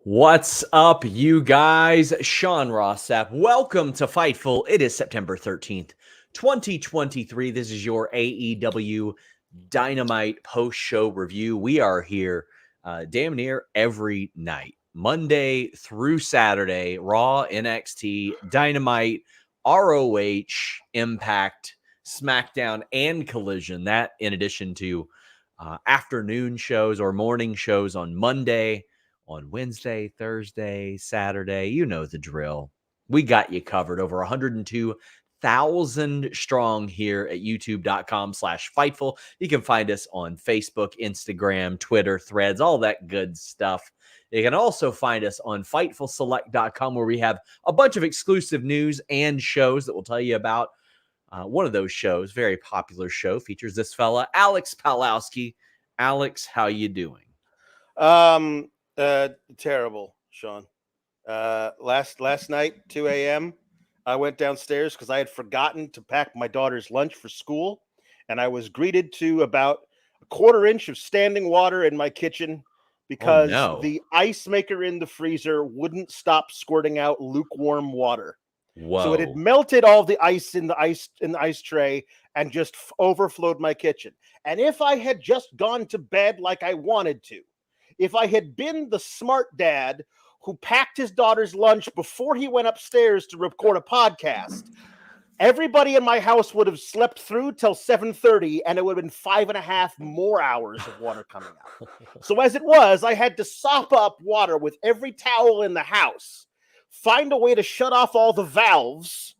What's up, you guys? Sean Ross Sapp. Welcome to Fightful. It is September 13th, 2023. This is your AEW Dynamite post-show review. We are here damn near every night, Monday through Saturday, Raw, NXT, Dynamite, ROH, Impact, SmackDown, and Collision. That in addition to afternoon shows or morning shows on Monday, on Wednesday, Thursday, Saturday. You know the drill. We got you covered. Over 102,000 strong here at youtube.com/Fightful. You can find us on Facebook, Instagram, Twitter, Threads, all that good stuff. You can also find us on FightfulSelect.com, where we have a bunch of exclusive news and shows that we'll tell you about. One of those shows, very popular show, features this fella, Alex Pawlowski. Alex, how you doing? Terrible, Sean. Last night, 2 a.m., I went downstairs because I had forgotten to pack my daughter's lunch for school, and I was greeted to about a quarter inch of standing water in my kitchen because the ice maker in the freezer wouldn't stop squirting out lukewarm water. Whoa. So it had melted all the ice in the ice tray and just overflowed my kitchen. And if I had just gone to bed like I wanted to, if I had been the smart dad who packed his daughter's lunch before he went upstairs to record a podcast, everybody in my house would have slept through till 7:30, and it would have been 5.5 more hours of water coming out. So as it was, I had to sop up water with every towel in the house, find a way to shut off all the valves,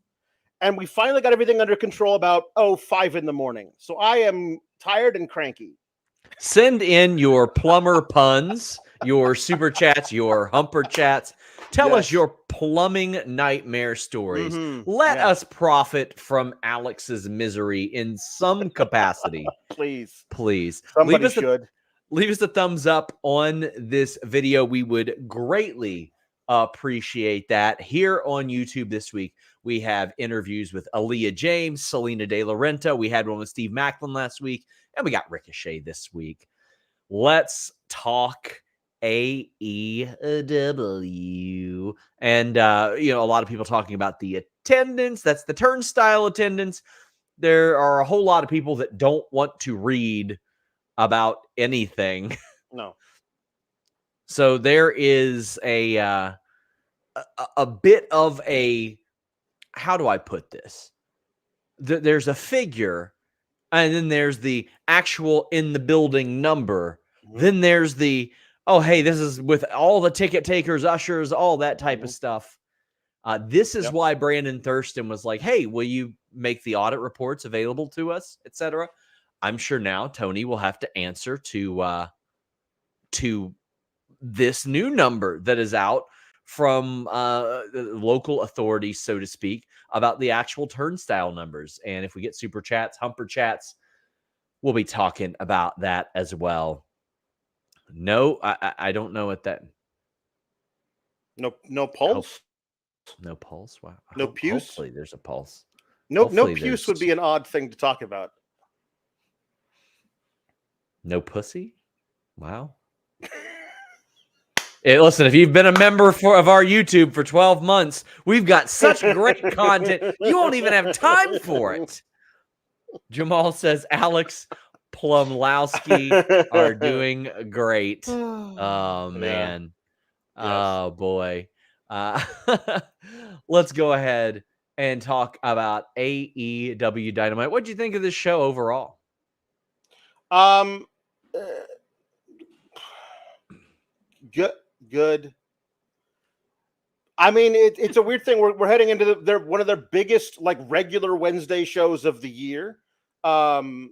and we finally got everything under control about 5 in the morning. So I am tired and cranky. Send in your plumber puns, your super chats, your humper chats. Tell us your plumbing nightmare stories. Let us profit from Alex's misery in some capacity. Please. Somebody should. Leave us a thumbs up on this video. We would greatly appreciate that. Here on YouTube this week, we have interviews with Aaliyah James, Selena De La Renta. We had one with Steve Macklin last week, and we got Ricochet this week. Let's talk AEW. And, a lot of people talking about the attendance. That's the turnstile attendance. There are a whole lot of people that don't want to read about anything. No. So there is a bit of a, how do I put this? There's a figure, and then there's the actual in the building number. Then there's the, hey, this is with all the ticket takers, ushers, all that type of stuff. This is why Brandon Thurston was like, hey, will you make the audit reports available to us, etc. I'm sure now Toni will have to answer to this new number that is out from local authorities, so to speak, about the actual turnstile numbers. And if we get super chats, humper chats, we'll be talking about that as well. No, I don't know what that. No pulse. No pulse. Wow. No puce. Hopefully, there's a pulse. No puce would be an odd thing to talk about. No pussy. Wow. Hey, listen, if you've been a member of our YouTube for 12 months, we've got such great content. You won't even have time for it. Jamal says Alex Plumlowski are doing great. Oh, man. Oh, boy. Let's go ahead and talk about AEW Dynamite. What did you think of this show overall? Good. I mean, it's a weird thing. We're heading into one of their biggest regular Wednesday shows of the year. And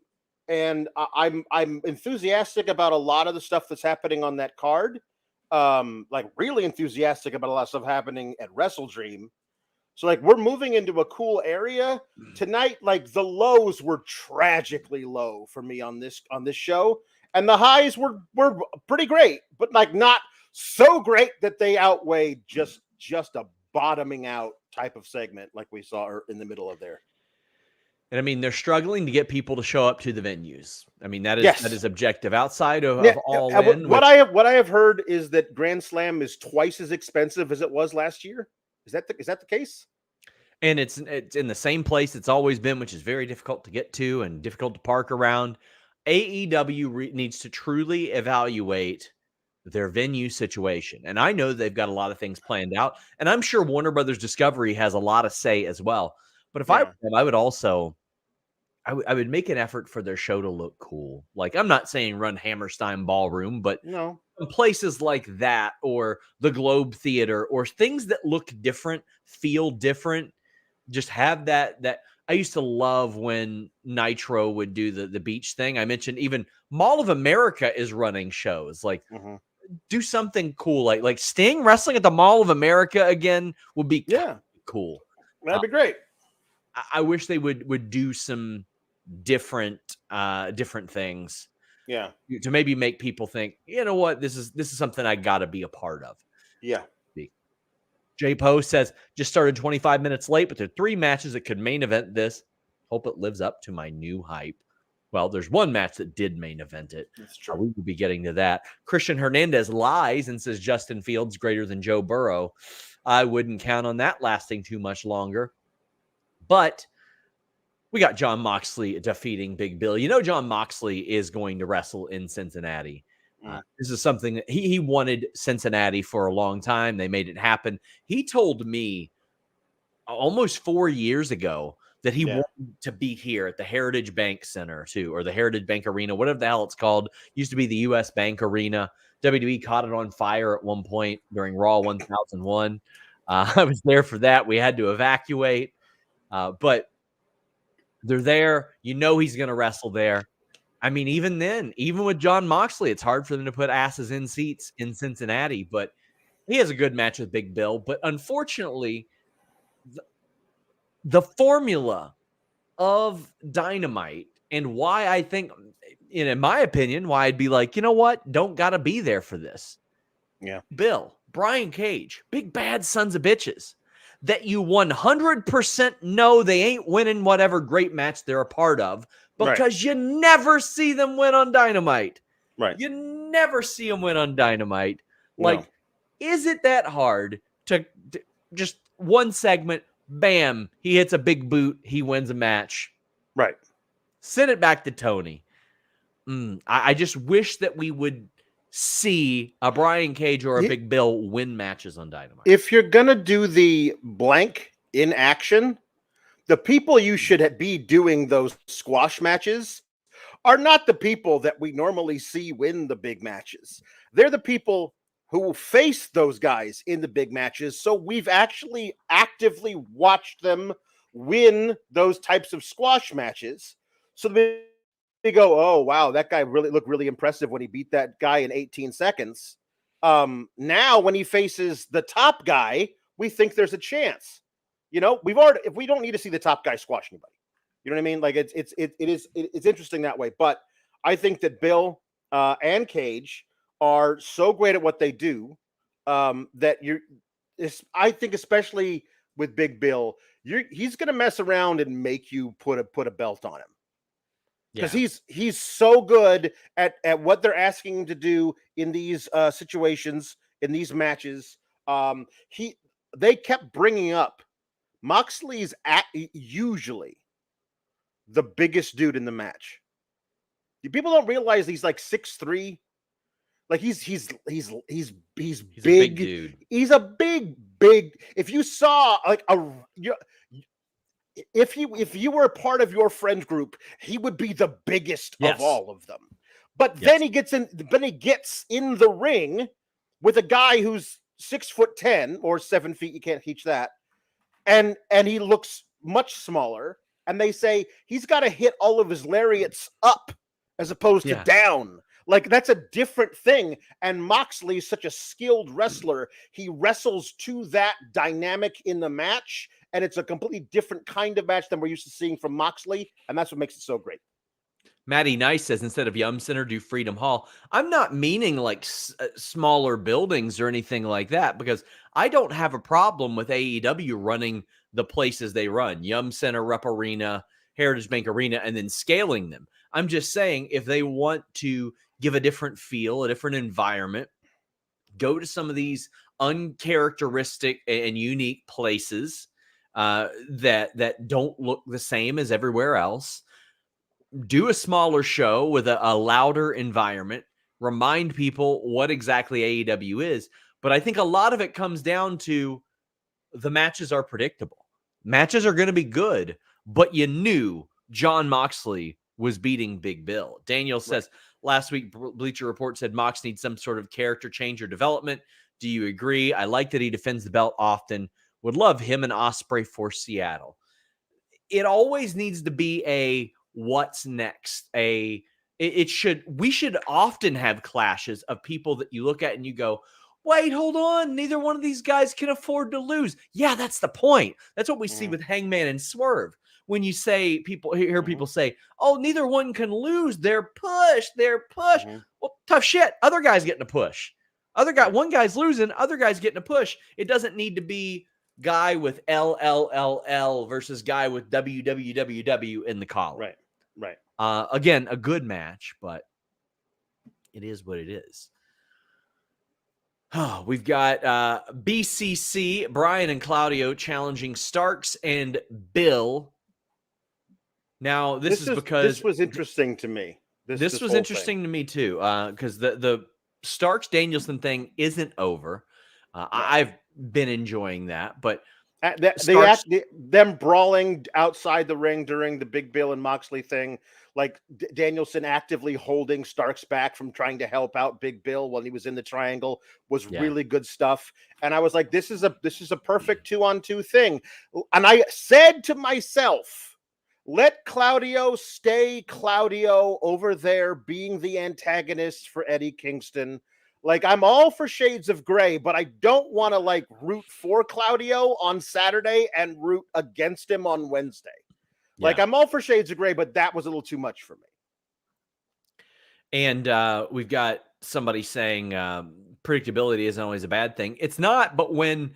I'm enthusiastic about a lot of the stuff that's happening on that card. Really enthusiastic about a lot of stuff happening at Wrestle Dream. So we're moving into a cool area tonight. The lows were tragically low for me on this show, and the highs were pretty great, but not so great that they outweigh just a bottoming out type of segment like we saw in the middle of there. And I mean, they're struggling to get people to show up to the venues. I mean, that Yes. is objective outside of Yeah, All In. what I have heard is that Grand Slam is twice as expensive as it was last year. Is that the case? And it's in the same place it's always been, which is very difficult to get to and difficult to park around. AEW needs to truly evaluate their venue situation. And I know they've got a lot of things planned out. And I'm sure Warner Brothers Discovery has a lot of say as well. But if I were them, I would also I would make an effort for their show to look cool. Like, I'm not saying run Hammerstein Ballroom, but No. places like that, or the Globe Theater, or things that look different, feel different, just have that. I used to love when Nitro would do the beach thing. I mentioned even Mall of America is running shows. Like, do something cool, like Sting wrestling at the Mall of America again would be cool. That'd be great. I wish they would do some different things. Yeah. To maybe make people think, you know what, this is something I got to be a part of. Yeah. Jay Poe says, just started 25 minutes late, but there are 3 matches that could main event this. Hope it lives up to my new hype. Well, there's one match that did main event it. That's true. We will be getting to that. Christian Hernandez lies and says Justin Fields greater than Joe Burrow. I wouldn't count on that lasting too much longer. But we got Jon Moxley defeating Big Bill. You know, Jon Moxley is going to wrestle in Cincinnati. This is something that he wanted Cincinnati for a long time. They made it happen. He told me almost 4 years ago that he wanted to be here at the Heritage Bank Center too, or the Heritage Bank Arena, whatever the hell it's called. Used to be the U.S. Bank Arena. WWE caught it on fire at one point during Raw 1001. I was there for that. We had to evacuate, but they're there. You know he's going to wrestle there. I mean, even then, even with Jon Moxley, it's hard for them to put asses in seats in Cincinnati, but he has a good match with Big Bill. But unfortunately, the formula of Dynamite, and why I think, in my opinion, why I'd be like, you know what? Don't got to be there for this. Yeah. Bill, Brian Cage, big bad sons of bitches that you 100% know they ain't winning whatever great match they're a part of, because you never see them win on Dynamite. Right. You never see them win on Dynamite. Like, is it that hard to just one segment, bam, he hits a big boot, he wins a match. Right. Send it back to Tony. I just wish that we would see a Brian Cage or a Big Bill win matches on Dynamite. If you're going to do the blank in action, the people you should be doing those squash matches are not the people that we normally see win the big matches. They're the people who face those guys in the big matches. So we've actually actively watched them win those types of squash matches. So they go, oh, wow, that guy really looked really impressive when he beat that guy in 18 seconds. Now when he faces the top guy, we think there's a chance. You know, if we don't need to see the top guy squash anybody, you know what I mean? Like it's interesting that way. But I think that Bill and Cage are so great at what they do that I think especially with Big Bill, he's going to mess around and make you put a belt on him, because he's so good at what they're asking him to do in these situations, in these matches. They kept bringing up Moxley's usually the biggest dude in the match. People don't realize he's like 6'3". Like he's big. A big dude. He's a big. If you saw like if you were a part of your friend group, he would be the biggest of all of them. But then he gets in the ring with a guy who's 6'10" or 7 feet. You can't teach that. And he looks much smaller, and they say he's got to hit all of his lariats up as opposed to down. Like, that's a different thing. And Moxley is such a skilled wrestler. He wrestles to that dynamic in the match, and it's a completely different kind of match than we're used to seeing from Moxley, and that's what makes it so great. Matty Nice says, instead of Yum Center, do Freedom Hall. I'm not meaning like smaller buildings or anything like that, because I don't have a problem with AEW running the places they run. Yum Center, Rep Arena, Heritage Bank Arena and then scaling them. I'm just saying, if they want to give a different feel, a different environment, go to some of these uncharacteristic and unique places that don't look the same as everywhere else. Do a smaller show with a louder environment. Remind people what exactly AEW is. But I think a lot of it comes down to the matches are predictable. Matches are going to be good, but you knew Jon Moxley was beating Big Bill. Daniel says, last week, Bleacher Report said Mox needs some sort of character change or development. Do you agree? I like that he defends the belt often. Would love him and Ospreay for Seattle. It always needs to be a what's next. We should often have clashes of people that you look at and you go, wait, hold on. Neither one of these guys can afford to lose. Yeah, that's the point. That's what we see with Hangman and Swerve. When you say hear people say, oh, neither one can lose. They're pushed. Well, tough shit. Other guys getting a push. One guy's losing. Other guy's getting a push. It doesn't need to be guy with LLLL versus guy with WWWW in the column. Right. Again, a good match, but it is what it is. We've got BCC, Brian and Claudio challenging Starks and Bill. Now, this was interesting to me. This was interesting to me too, because the Starks Danielson thing isn't over. I've been enjoying that, but them brawling outside the ring during the Big Bill and Moxley thing, like Danielson actively holding Starks back from trying to help out Big Bill when he was in the triangle, was really good stuff. And I was like, this is a perfect 2-on-2 thing. And I said to myself, let Claudio stay Claudio over there being the antagonist for Eddie Kingston. Like, I'm all for Shades of Gray, but I don't want to like root for Claudio on Saturday and root against him on Wednesday. Yeah. Like, I'm all for Shades of Gray, but that was a little too much for me. And we've got somebody saying predictability isn't always a bad thing. It's not, but when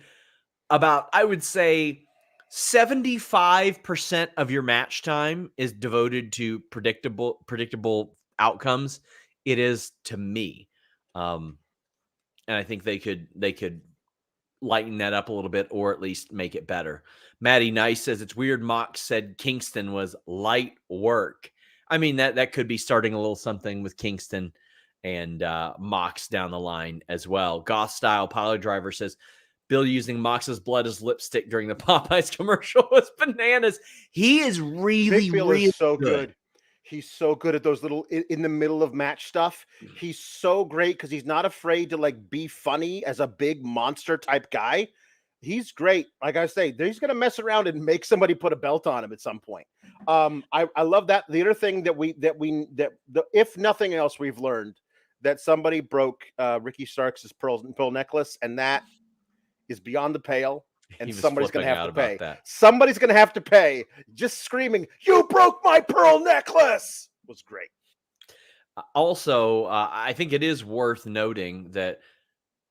I would say 75% of your match time is devoted to predictable outcomes, it is to me. And I think they could lighten that up a little bit, or at least make it better. Maddie Nice says it's weird Mox said Kingston was light work. I mean, that could be starting a little something with Kingston and Mox down the line as well. Goth Style Pilot Driver says Bill using Mox's blood as lipstick during the Popeyes commercial was bananas. He is really so good. He's so good at those little in the middle of match stuff. He's so great because he's not afraid to like be funny as a big monster type guy. He's great. Like I say, he's going to mess around and make somebody put a belt on him at some point. I love that. The other thing if nothing else, we've learned that somebody broke Ricky Starks' pearl necklace, and that is beyond the pale. And somebody's going to have to pay. Somebody's going to have to pay. Just screaming, "You broke my pearl necklace!" was great. Also, I think it is worth noting that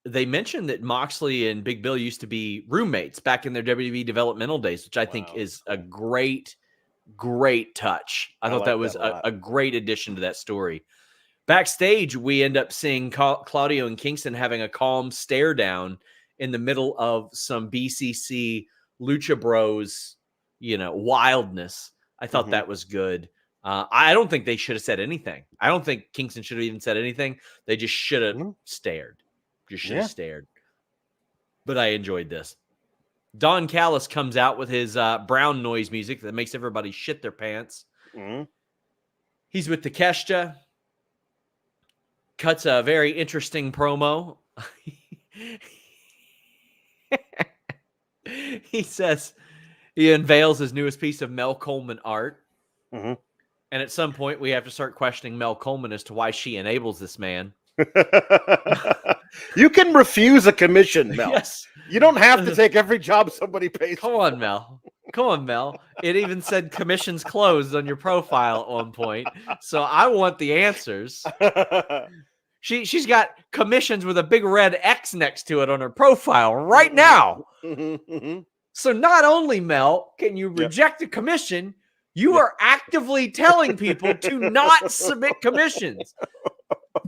they mentioned that Moxley and Big Bill used to be roommates back in their WWE developmental days, which I think is a great touch. I thought that was a great addition to that story. Backstage, we end up seeing Claudio and Kingston having a calm stare down in the middle of some BCC Lucha Bros, wildness. I thought that was good. I don't think they should have said anything. I don't think Kingston should have even said anything. They just should have stared. Just should have stared. But I enjoyed this. Don Callis comes out with his brown noise music that makes everybody shit their pants. He's with Takeshita. Cuts a very interesting promo. He says he unveils his newest piece of Mel Coleman art. And at some point, we have to start questioning Mel Coleman as to why she enables this man. You can refuse a commission, Mel. Yes. You don't have to take every job somebody pays. Come on, Mel. It even said commissions closed on your profile at one point. So I want the answers. She's got commissions with a big red X next to it on her profile right now. So not only, Mel, can you reject a commission, You are actively telling people to not submit commissions.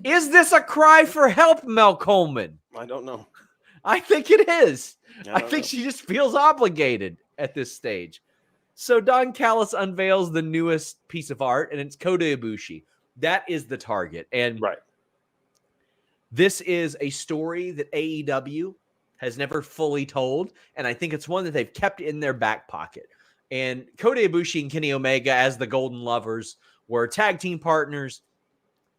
Is this a cry for help, Mel Coleman? I don't know. I think it is. I think know. she just feels obligated at this stage. So Don Callis unveils the newest piece of art, and it's Kota Ibushi. That is the target. And right. This is a story that AEW has never fully told, and I think it's one that they've kept in their back pocket. And Kota Ibushi and Kenny Omega as the Golden Lovers were tag team partners,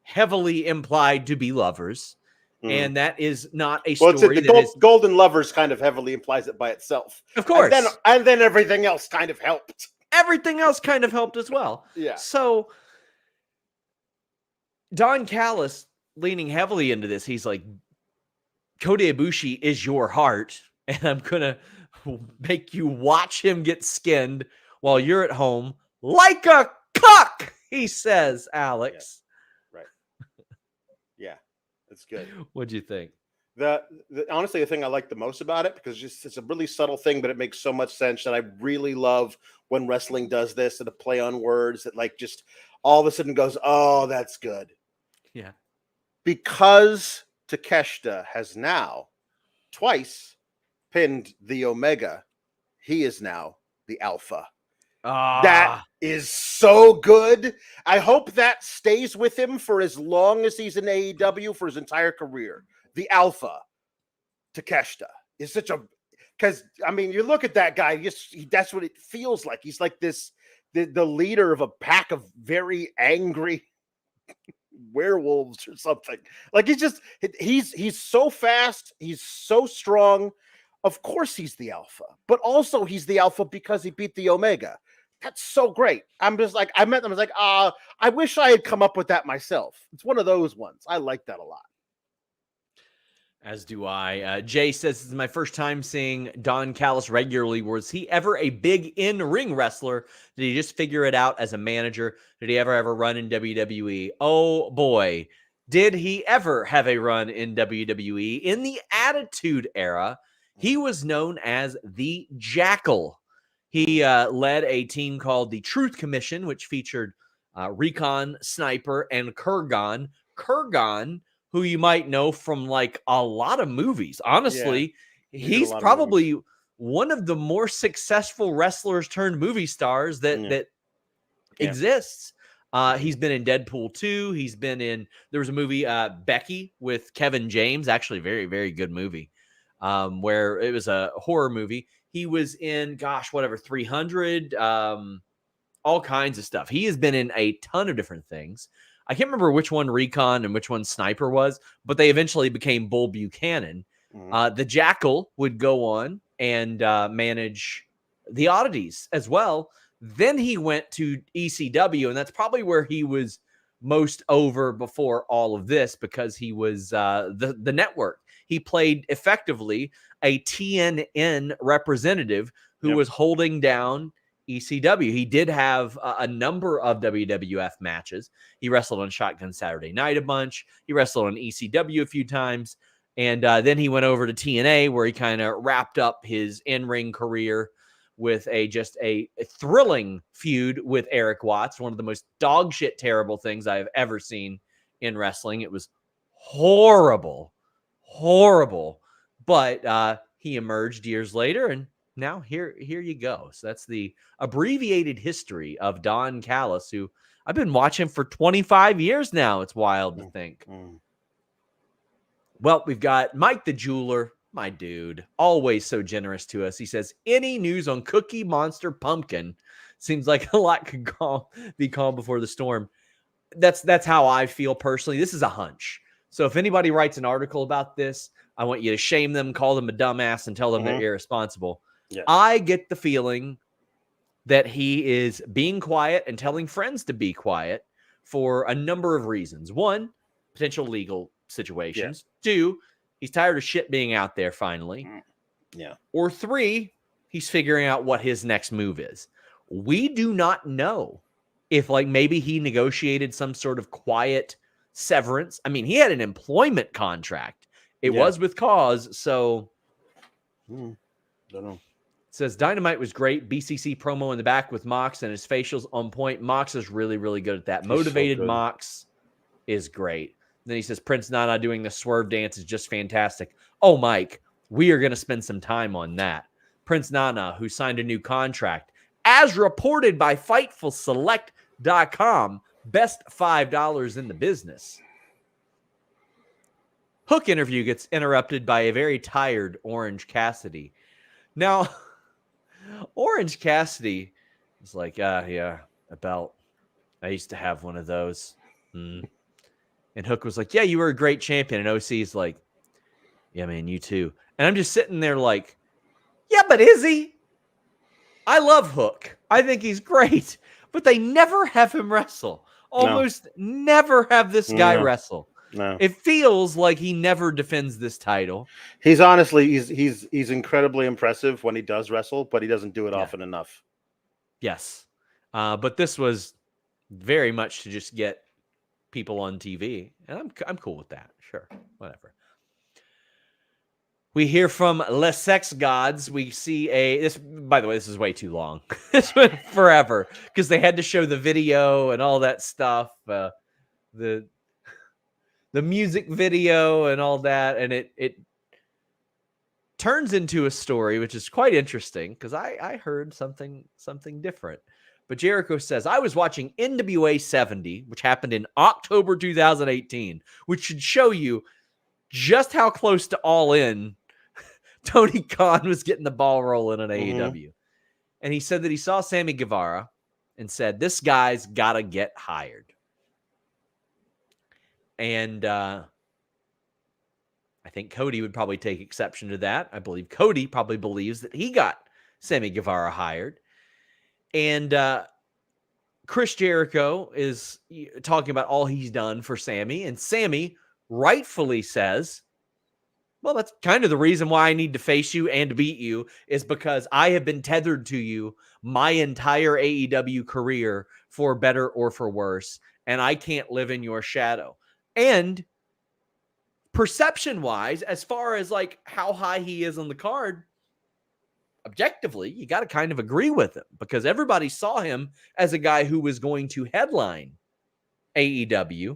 heavily implied to be lovers. Mm-hmm. And that is not a story Golden Lovers kind of heavily implies it by itself. Of course. And then everything else kind of helped. Everything else kind of helped as well. Yeah. So Don Callis leaning heavily into this, he's like, Kota Ibushi is your heart, and I'm going to make you watch him get skinned while you're at home like a cuck, he says, Alex. Yeah. Right. Yeah, that's good. What'd you think? Honestly, the thing I like the most about it, because it's a really subtle thing, but it makes so much sense, that I really love when wrestling does this, and a play on words that like just all of a sudden goes, oh, that's good. Yeah. Because Takeshita has now twice pinned the Omega, he is now the Alpha. That is so good. I hope that stays with him for as long as he's in AEW, for his entire career. The Alpha, Takeshita, is such a... Because, I mean, you look at that guy, that's what it feels like. He's like the leader of a pack of very angry werewolves or something. Like he's so fast, he's so strong. Of course he's the Alpha, but also he's the Alpha because he beat the Omega. That's so great. I'm just like, I met them, I was like, I wish I had come up with that myself. It's one of those ones. I like that a lot. As do I. Jay says, this is my first time seeing Don Callis regularly. Was he ever a big in-ring wrestler? Did he just figure it out as a manager? Did he ever run in WWE? Oh, boy. Did he ever have a run in WWE? In the Attitude Era, he was known as the Jackal. He led a team called the Truth Commission, which featured Recon, Sniper, and Kurgan. Kurgan, who you might know from like a lot of movies. Honestly, he's probably one of the more successful wrestlers turned movie stars that exists. He's been in Deadpool 2. He's been in, there was a movie, Becky with Kevin James, actually very, very good movie, where it was a horror movie. He was in, 300, all kinds of stuff. He has been in a ton of different things. I can't remember which one Recon and which one Sniper was, but they eventually became Bull Buchanan. Mm-hmm. The Jackal would go on and manage the Oddities as well. Then he went to ECW, and that's probably where he was most over before all of this, because he was the network. He played effectively a TNN representative who was holding down ECW. He did have a number of WWF matches. He wrestled on Shotgun Saturday Night a bunch. He wrestled on ECW a few times. And then he went over to TNA, where he kind of wrapped up his in-ring career with a thrilling feud with Eric Watts, one of the most dog shit terrible things I have ever seen in wrestling. It was horrible. But he emerged years later, and now here you go. So that's the abbreviated history of Don Callis, who I've been watching for 25 years now. It's wild to think. Well, we've got Mike the Jeweler, my dude, always so generous to us. He says, any news on Cookie Monster Pumpkin? Seems like a lot could be calm before the storm. That's how I feel personally. This is a hunch. So if anybody writes an article about this, I want you to shame them, call them a dumbass, and tell them they're irresponsible. Yeah. I get the feeling that he is being quiet and telling friends to be quiet for a number of reasons. One, potential legal situations. Yeah. Two, he's tired of shit being out there finally. Yeah. Or three, he's figuring out what his next move is. We do not know if maybe he negotiated some sort of quiet severance. I mean, he had an employment contract. It was with cause, so don't know. says Dynamite was great. BCC promo in the back with Mox and his facials on point. Mox is really, really good at that. Motivated so Mox is great. And then he says Prince Nana doing the swerve dance is just fantastic. Oh, Mike, we are going to spend some time on that. Prince Nana, who signed a new contract, as reported by FightfulSelect.com, best $5 in the business. Hook interview gets interrupted by a very tired Orange Cassidy. Now, Orange Cassidy is like, yeah, a belt. I used to have one of those. And Hook was like, yeah, you were a great champion. And OC's like, yeah, man, you too. And I'm just sitting there like, yeah, but is he? I love Hook. I think he's great. But they never have him wrestle. Almost never have this guy wrestle. No. It feels like he never defends this title. He's honestly, he's incredibly impressive when he does wrestle, but he doesn't do it often enough. Yes. But this was very much to just get people on TV. And I'm cool with that. Sure. Whatever. We hear from Les Sex Gods. We see this, by the way, this is way too long. This went forever because they had to show the video and all that stuff. The music video and all that. And it turns into a story, which is quite interesting because I heard something different. But Jericho says, I was watching NWA 70, which happened in October 2018, which should show you just how close to All In Tony Khan was getting the ball rolling on AEW. And he said that he saw Sammy Guevara and said, this guy's got to get hired. And I think Cody would probably take exception to that. I believe Cody probably believes that he got Sammy Guevara hired. And Chris Jericho is talking about all he's done for Sammy. And Sammy rightfully says, well, that's kind of the reason why I need to face you and beat you is because I have been tethered to you my entire AEW career for better or for worse. And I can't live in your shadow. And perception-wise, as far as like how high he is on the card, objectively, you got to kind of agree with him because everybody saw him as a guy who was going to headline AEW.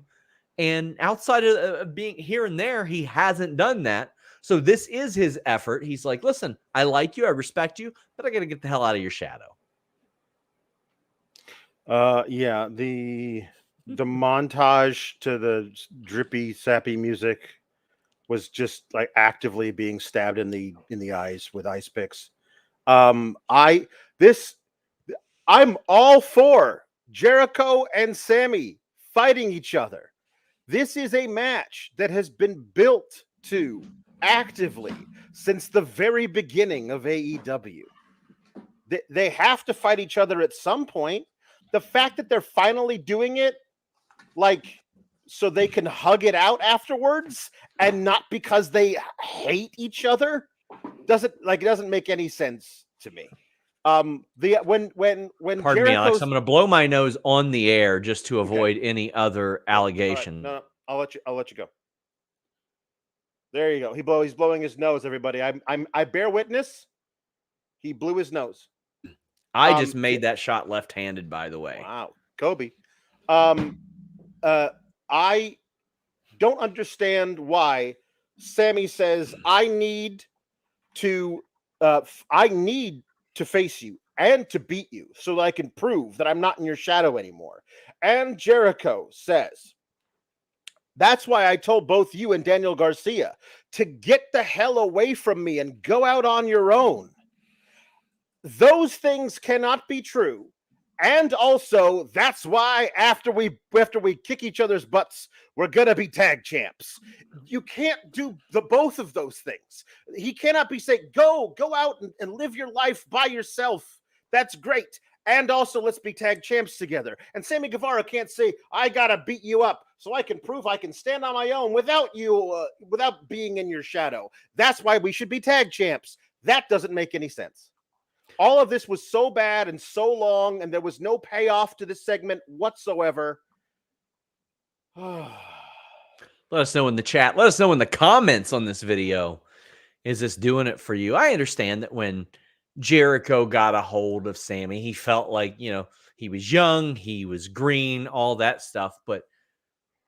And outside of being here and there, he hasn't done that. So this is his effort. He's like, listen, I like you. I respect you, but I got to get the hell out of your shadow. Yeah. The montage to the drippy, sappy music was just like actively being stabbed in the eyes with ice picks. I'm all for Jericho and Sammy fighting each other. This is a match that has been built to actively since the very beginning of AEW. They have to fight each other at some point. The fact that they're finally doing it, like, so they can hug it out afterwards and not because they hate each other, doesn't make any sense to me. When Pardon me, Alex, I'm going to blow my nose on the air just to avoid any other allegation. Right, no, I'll let you go. There you go. He's blowing his nose, everybody. I bear witness. He blew his nose. I just made that shot left-handed, by the way. Wow, Kobe. I don't understand why Sammy says I need to face you and to beat you so that I can prove that I'm not in your shadow anymore. And Jericho says, that's why I told both you and Daniel Garcia to get the hell away from me and go out on your own. Those things cannot be true. And also, that's why after we kick each other's butts, we're going to be tag champs. You can't do both of those things. He cannot be saying, go out and live your life by yourself. That's great. And also, let's be tag champs together. And Sammy Guevara can't say, I got to beat you up so I can prove I can stand on my own without you, without being in your shadow. That's why we should be tag champs. That doesn't make any sense. All of this was so bad and so long, and there was no payoff to this segment whatsoever. Let us know in the chat. Let us know in the comments on this video. Is this doing it for you? I understand that when Jericho got a hold of Sammy. He felt like, he was young, he was green, all that stuff, but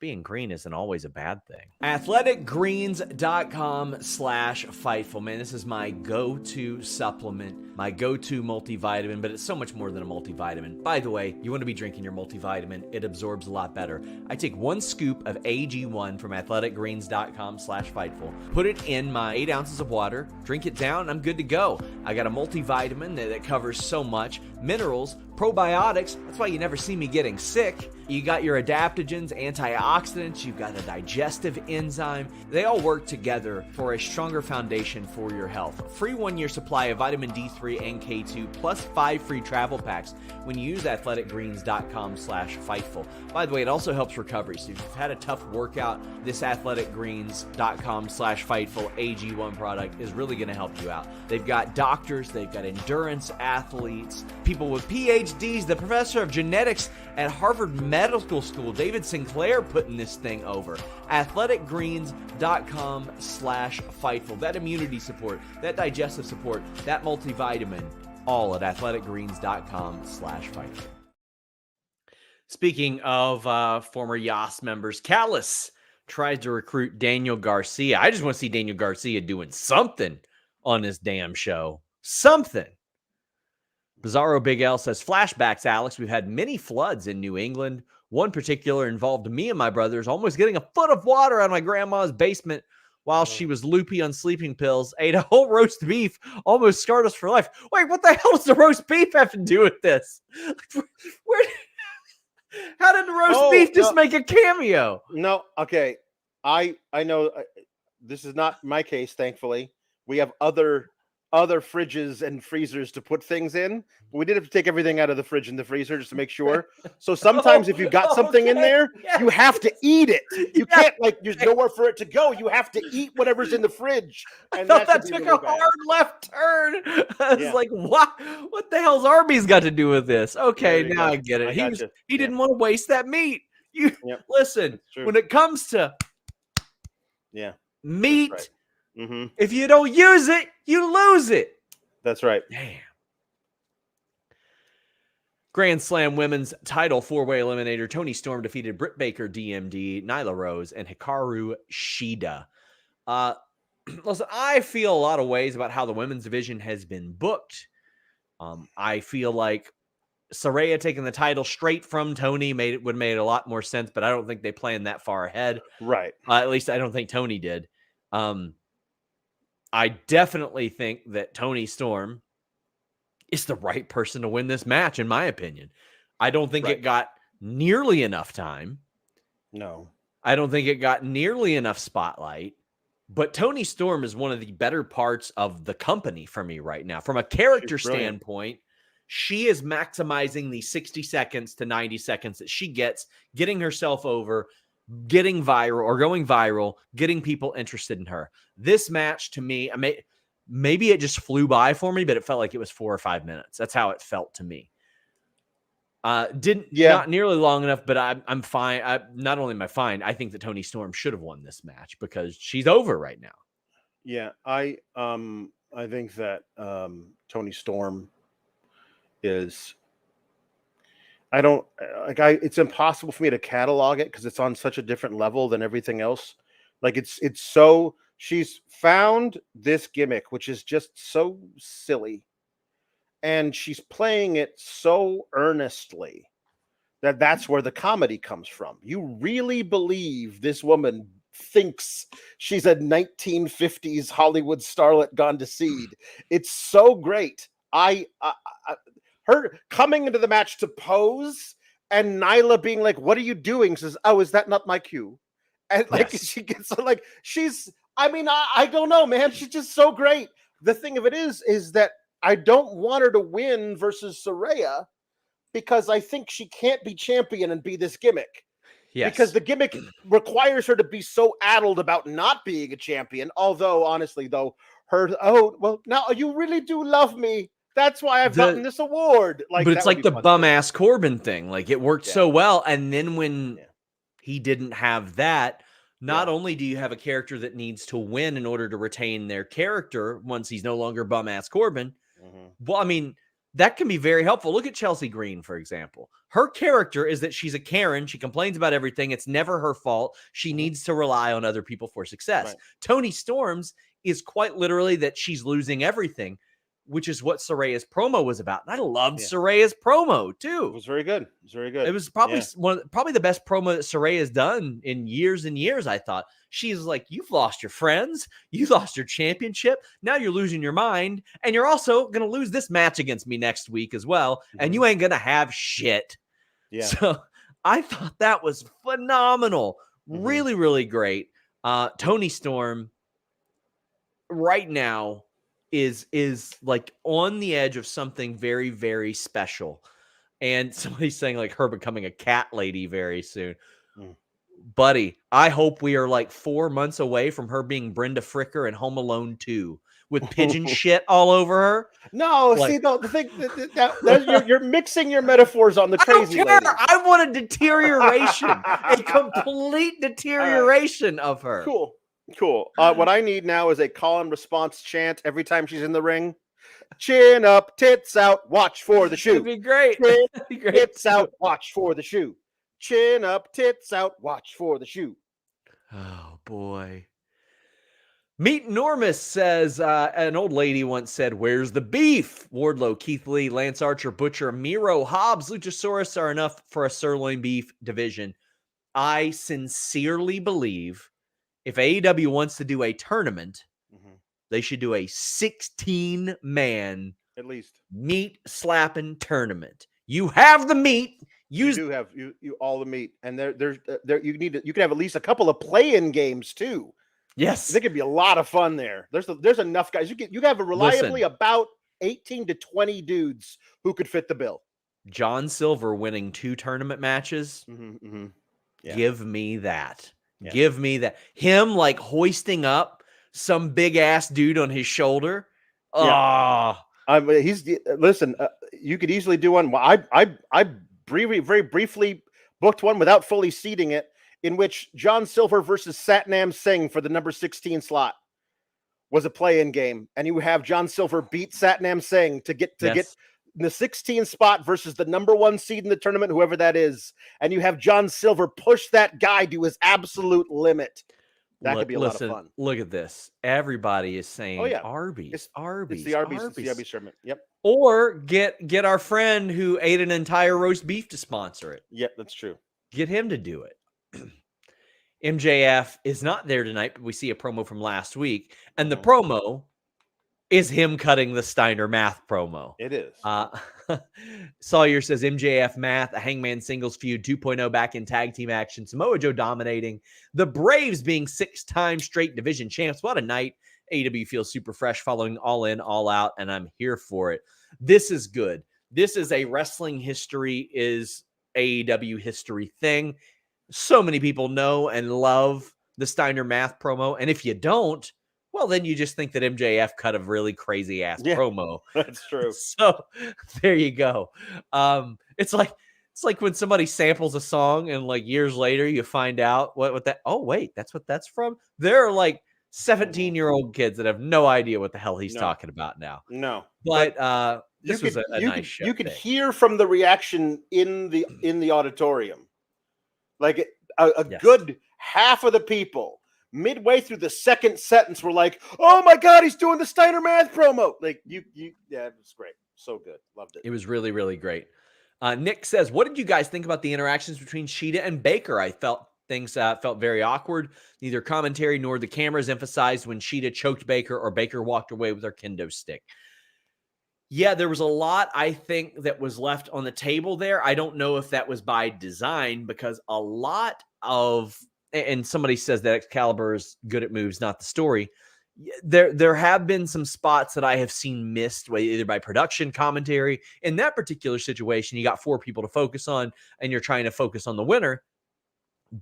being green isn't always a bad thing. Athleticgreens.com/Fightful. Man, this is my go-to supplement, my go-to multivitamin, but it's so much more than a multivitamin. By the way, you want to be drinking your multivitamin. It absorbs a lot better. I take 1 scoop of AG1 from athleticgreens.com/Fightful, put it in my 8 ounces of water, drink it down, and I'm good to go. I got a multivitamin that covers so much. Minerals, probiotics, that's why you never see me getting sick. You got your adaptogens, antioxidants, you've got a digestive enzyme. They all work together for a stronger foundation for your health. Free 1-year supply of vitamin D3 and K2 plus 5 free travel packs when you use athleticgreens.com/Fightful. By the way, it also helps recovery. So if you've had a tough workout, this athleticgreens.com/Fightful AG1 product is really going to help you out. They've got doctors, they've got endurance athletes, people with PhDs, the professor of genetics at Harvard Medical School, David Sinclair, putting this thing over. athleticgreens.com/Fightful. That immunity support, that digestive support, that multivitamin, all at athleticgreens.com/Fightful. Speaking of former Yas members, Callis tried to recruit Daniel Garcia. I just want to see Daniel Garcia doing something on this damn show. Something. Bizarro Big L says, flashbacks, Alex. We've had many floods in New England. One particular involved me and my brothers almost getting a foot of water out of my grandma's basement while she was loopy on sleeping pills, ate a whole roast beef, almost scarred us for life. Wait, what the hell does the roast beef have to do with this? How did the roast beef just make a cameo? No, okay. I know this is not my case, thankfully. We have other fridges and freezers to put things in. But we did have to take everything out of the fridge and the freezer just to make sure. So sometimes if you got something in there, you have to eat it. You can't, there's nowhere for it to go. You have to eat whatever's in the fridge. And I thought that took a hard left turn. I was like, what the hell's Arby's got to do with this? Okay, now I get it. He didn't want to waste that meat. Listen, when it comes to meat, if you don't use it, you lose it. That's right. Damn. Grand Slam Women's Title 4-way eliminator Toni Storm defeated Britt Baker, DMD, Nyla Rose, and Hikaru Shida. Listen, I feel a lot of ways about how the women's division has been booked. I feel like Saraya taking the title straight from Toni would have made a lot more sense, but I don't think they planned that far ahead. Right. At least I don't think Toni did. I definitely think that Toni Storm is the right person to win this match, in my opinion. I don't think it got nearly enough time. No. I don't think it got nearly enough spotlight. But Toni Storm is one of the better parts of the company for me right now. From a character standpoint, she is maximizing the 60 seconds to 90 seconds that she gets, getting herself over, getting viral or going viral, getting people interested in her. This match to me, maybe it just flew by for me, but it felt like it was 4 or 5 minutes. That's how it felt to me. Not nearly long enough, but I'm fine. Not only am I fine, I think that Toni Storm should have won this match because she's over right now. Yeah, I think that Toni Storm is. It's impossible for me to catalog it because it's on such a different level than everything else. She's found this gimmick, which is just so silly. And she's playing it so earnestly that's where the comedy comes from. You really believe this woman thinks she's a 1950s Hollywood starlet gone to seed. It's so great. Her coming into the match to pose and Nyla being like, what are you doing? Says, oh, is that not my cue? And she gets I don't know, man. She's just so great. The thing of it is that I don't want her to win versus Saraya because I think she can't be champion and be this gimmick. Yes. Because the gimmick requires her to be so addled about not being a champion. Although, honestly, now you really do love me. That's why I've gotten this award. But it's like the bum-ass Corbin thing. Like, it worked so well. And then when he didn't have that, not only do you have a character that needs to win in order to retain their character once he's no longer bum-ass Corbin, Well, I mean, that can be very helpful. Look at Chelsea Green, for example. Her character is that she's a Karen. She complains about everything. It's never her fault. She needs to rely on other people for success. Right. Toni Storm's is quite literally that she's losing everything, which is what Soraya's promo was about. And I loved Soraya's promo too. It was very good. It was very good. It was probably probably the best promo that Soraya's done in years and years, I thought. She's like, you've lost your friends. You lost your championship. Now you're losing your mind. And you're also going to lose this match against me next week as well. And you ain't going to have shit. Yeah. So I thought that was phenomenal. Really, really great. Toni Storm right now is like on the edge of something very, very special. And somebody's saying like her becoming a cat lady very soon. Buddy, I hope we are like 4 months away from her being Brenda Fricker in Home Alone 2 with pigeon shit all over her. No, like, see, the thing that you're mixing your metaphors on the crazy lady. I want a deterioration, a complete deterioration of her. Cool. What I need now is a call and response chant every time she's in the ring. Chin up, tits out, watch for the shoe. That'd be great. Tits out, watch for the shoe. Chin up, tits out, watch for the shoe. Oh, boy. Meet Normus says, an old lady once said, where's the beef? Wardlow, Keith Lee, Lance Archer, Butcher, Miro, Hobbs, Luchasaurus are enough for a sirloin beef division. I sincerely believe if AEW wants to do a tournament, they should do a 16-man at least meat slapping tournament. You have the meat. You do have you all the meat, and there you can have at least a couple of play-in games too. Yes, I think it'd be a lot of fun there. There's enough guys. You have reliably about 18 to 20 dudes who could fit the bill. John Silver winning 2 tournament matches. Yeah. Give me that. Yeah. Give me that. Him like hoisting up some big ass dude on his shoulder. Yeah. Listen. You could easily do one. I very briefly booked one without fully seeding it, in which John Silver versus Satnam Singh for the number 16 slot was a play-in game, and you have John Silver beat Satnam Singh to get the 16 spot versus the number 1 seed in the tournament, whoever that is, and you have John Silver push that guy to his absolute limit. That could be a lot of fun. Look at this. Everybody is saying, "Oh yeah, Arby's, It's Arby's, the Arby's. It's the Arby's tournament." Yep. Or get our friend who ate an entire roast beef to sponsor it. Yep, that's true. Get him to do it. MJF is not there tonight, but we see a promo from last week, and the promo is him cutting the Steiner math promo. It is. Sawyer says MJF math, a Hangman singles feud 2.0 back in tag team action. Samoa Joe dominating. The Braves being 6-time straight division champs. What a night. AEW feels super fresh following All In, All Out, and I'm here for it. This is good. This is a wrestling history is AEW history thing. So many people know and love the Steiner math promo. And if you don't, well, then you just think that MJF cut a really crazy ass promo. That's true. So there you go. It's like when somebody samples a song and like years later you find out what that. Oh wait, that's what that's from. There are like 17-year-old kids that have no idea what the hell he's talking about now. No, but this was a nice show. You could hear from the reaction in the auditorium, like a good half of the people midway through the second sentence were like, "Oh my God, he's doing the Steiner math promo!" Like yeah, it was great, so good, loved it. It was really, really great. Nick says, "What did you guys think about the interactions between Shida and Baker? I felt things felt very awkward. Neither commentary nor the cameras emphasized when Shida choked Baker or Baker walked away with her kendo stick." Yeah, there was a lot, I think, that was left on the table there. I don't know if that was by design, because a lot of, and somebody says that Excalibur is good at moves, not the story. There have been some spots that I have seen missed, either by production, commentary. In that particular situation, you got 4 people to focus on, and you're trying to focus on the winner.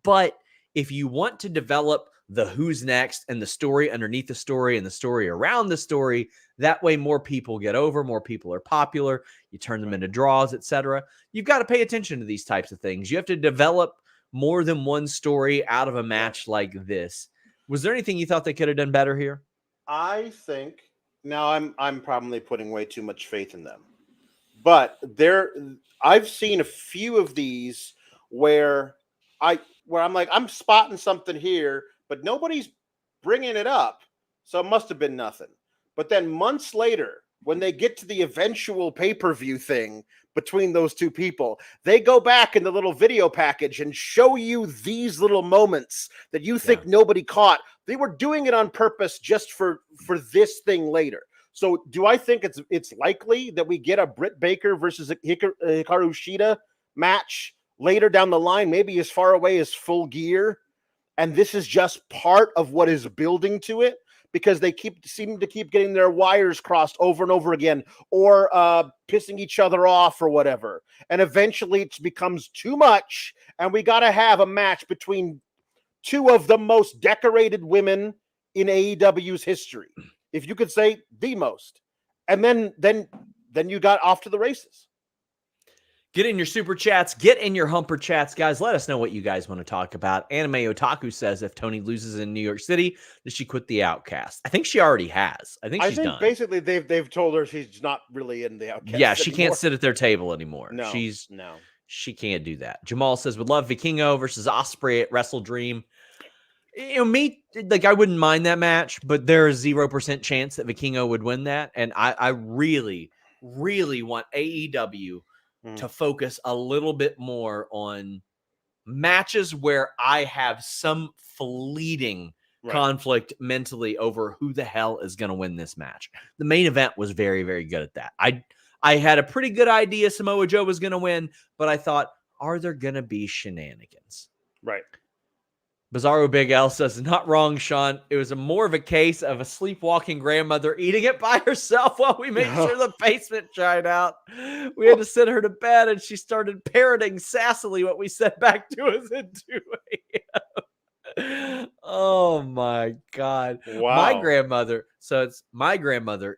But if you want to develop the who's next and the story underneath the story and the story around the story, that way more people get over, more people are popular, you turn them into draws, etc. You've got to pay attention to these types of things. You have to develop more than one story out of a match like this. Was there anything you thought they could have done better here? I think Now I'm probably putting way too much faith in them, but I've seen a few of these where I'm like I'm spotting something here, but nobody's bringing it up, so it must have been nothing. But then months later, when they get to the eventual pay-per-view thing between those two people, they go back in the little video package and show you these little moments that you think nobody caught. They were doing it on purpose just for this thing later. So do I think it's likely that we get a Britt Baker versus Hikaru Shida match later down the line, maybe as far away as Full Gear, and this is just part of what is building to it? Because they seem to keep getting their wires crossed over and over again, or pissing each other off or whatever. And eventually it becomes too much, and we got to have a match between two of the most decorated women in AEW's history. If you could say the most. And then you got off to the races. Get in your super chats. Get in your humper chats, guys. Let us know what you guys want to talk about. Anime Otaku says if Toni loses in New York City, does she quit the Outcast? I think she already has. I think she's done. Basically they've told her she's not really in the Outcast. Yeah, she can't sit at their table anymore. No, she can't do that. Jamal says would love Vikingo versus Osprey at Wrestle Dream. You know, I wouldn't mind that match, but there's 0% chance that Vikingo would win that. And I really, really want AEW to focus a little bit more on matches where I have some fleeting conflict mentally over who the hell is going to win this match. The main event was very, very good at that. I had a pretty good idea Samoa Joe was going to win, but I thought, are there going to be shenanigans? Right. Bizarro Big L says, not wrong, Sean. It was more of a case of a sleepwalking grandmother eating it by herself while we made sure the basement dried out. We had to send her to bed, and she started parroting sassily what we said back to us at 2 a.m. Oh, my God. Wow. My grandmother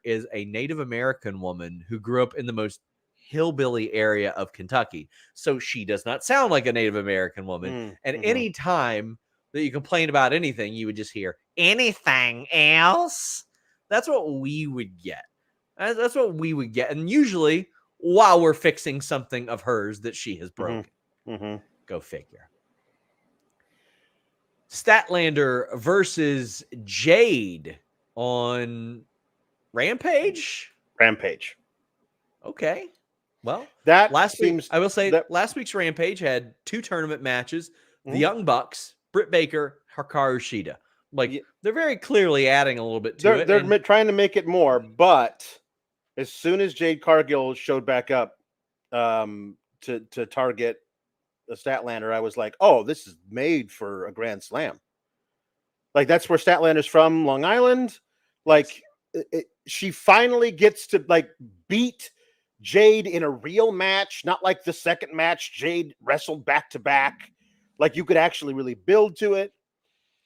is a Native American woman who grew up in the most hillbilly area of Kentucky. So she does not sound like a Native American woman. Any time that you complain about anything, you would just hear anything else. That's what we would get. That's what we would get. And usually while we're fixing something of hers that she has broken. Go figure. Statlander versus Jade on Rampage. Okay. Well, last week's Rampage had 2 tournament matches. The Young Bucks, Britt Baker, Hikaru Shida. They're very clearly adding a little bit to it. They're trying to make it more, but as soon as Jade Cargill showed back up to target the Statlander, I was like, oh, this is made for a Grand Slam. That's where Statlander's from, Long Island. She finally gets to beat Jade in a real match, not like the second match Jade wrestled back to back. You could actually really build to it.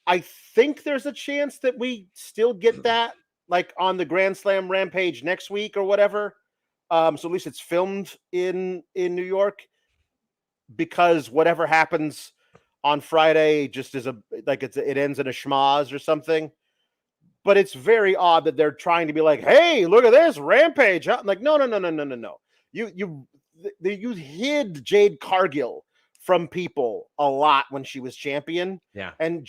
I think there's a chance that we still get that on the Grand Slam Rampage next week or whatever. So at least it's filmed in New York, because whatever happens on Friday just is it ends in a schmoz or something. But it's very odd that they're trying to be like, hey, look at this Rampage. Huh? No. You hid Jade Cargill from people a lot when she was champion. Yeah. And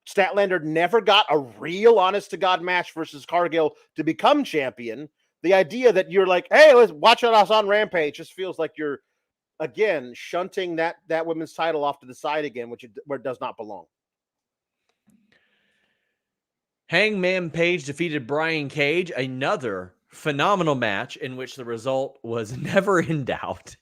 Statlander never got a real honest to God match versus Cargill to become champion. The idea that you're like, hey, let's watch us on Rampage just feels like you're again shunting that women's title off to the side again, where it does not belong. Hangman Page defeated Brian Cage, another phenomenal match in which the result was never in doubt.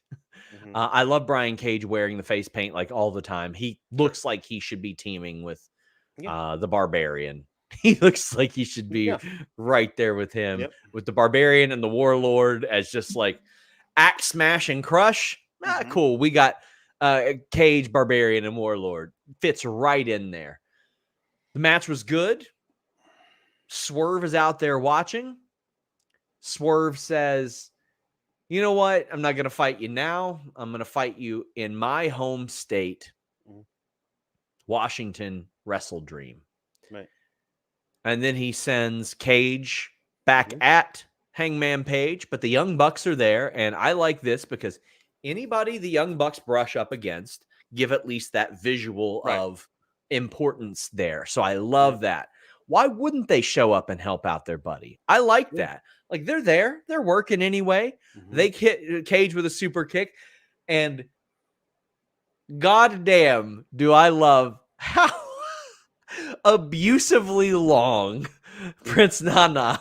I love Brian Cage wearing the face paint all the time. He looks like he should be teaming with the Barbarian. He looks like he should be right there with him, with the Barbarian and the Warlord as just axe smash and crush. Cool. We got Cage, Barbarian, and Warlord. Fits right in there. The match was good. Swerve is out there watching. Swerve says, you know what? I'm not going to fight you now. I'm going to fight you in my home state, Washington Wrestle Dream. Right. And then he sends Cage back at Hangman Page, but the Young Bucks are there. And I like this because anybody the Young Bucks brush up against give at least that visual of importance there. So I love that. Why wouldn't they show up and help out their buddy? I like that. Like, they're there. They're working anyway. They hit Cage with a super kick. And goddamn, do I love how abusively long Prince Nana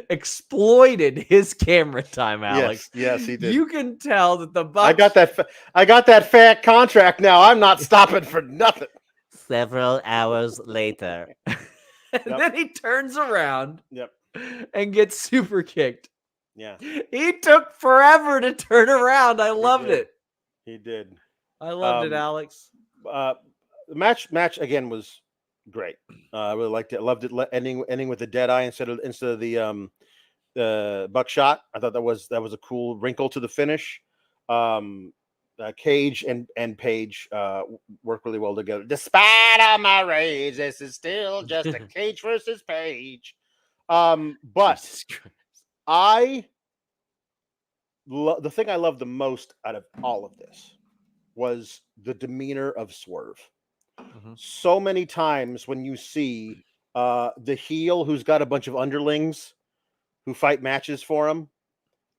exploited his camera time, Alex. Yes, he did. You can tell that the Bucks... I got that fat contract now. I'm not stopping for nothing. Several hours later. And then he turns around Yep. and gets super kicked. Yeah. He took forever to turn around. I loved it. He did. I loved it, Alex. The match again was great. I really liked it. I loved it ending with the dead eye instead of the buckshot. I thought that was a cool wrinkle to the finish. Cage and Page work really well together. Despite all my rage, this is still just a Cage versus Page. But the thing I loved the most out of all of this was the demeanor of Swerve. So many times when you see the heel who's got a bunch of underlings who fight matches for him,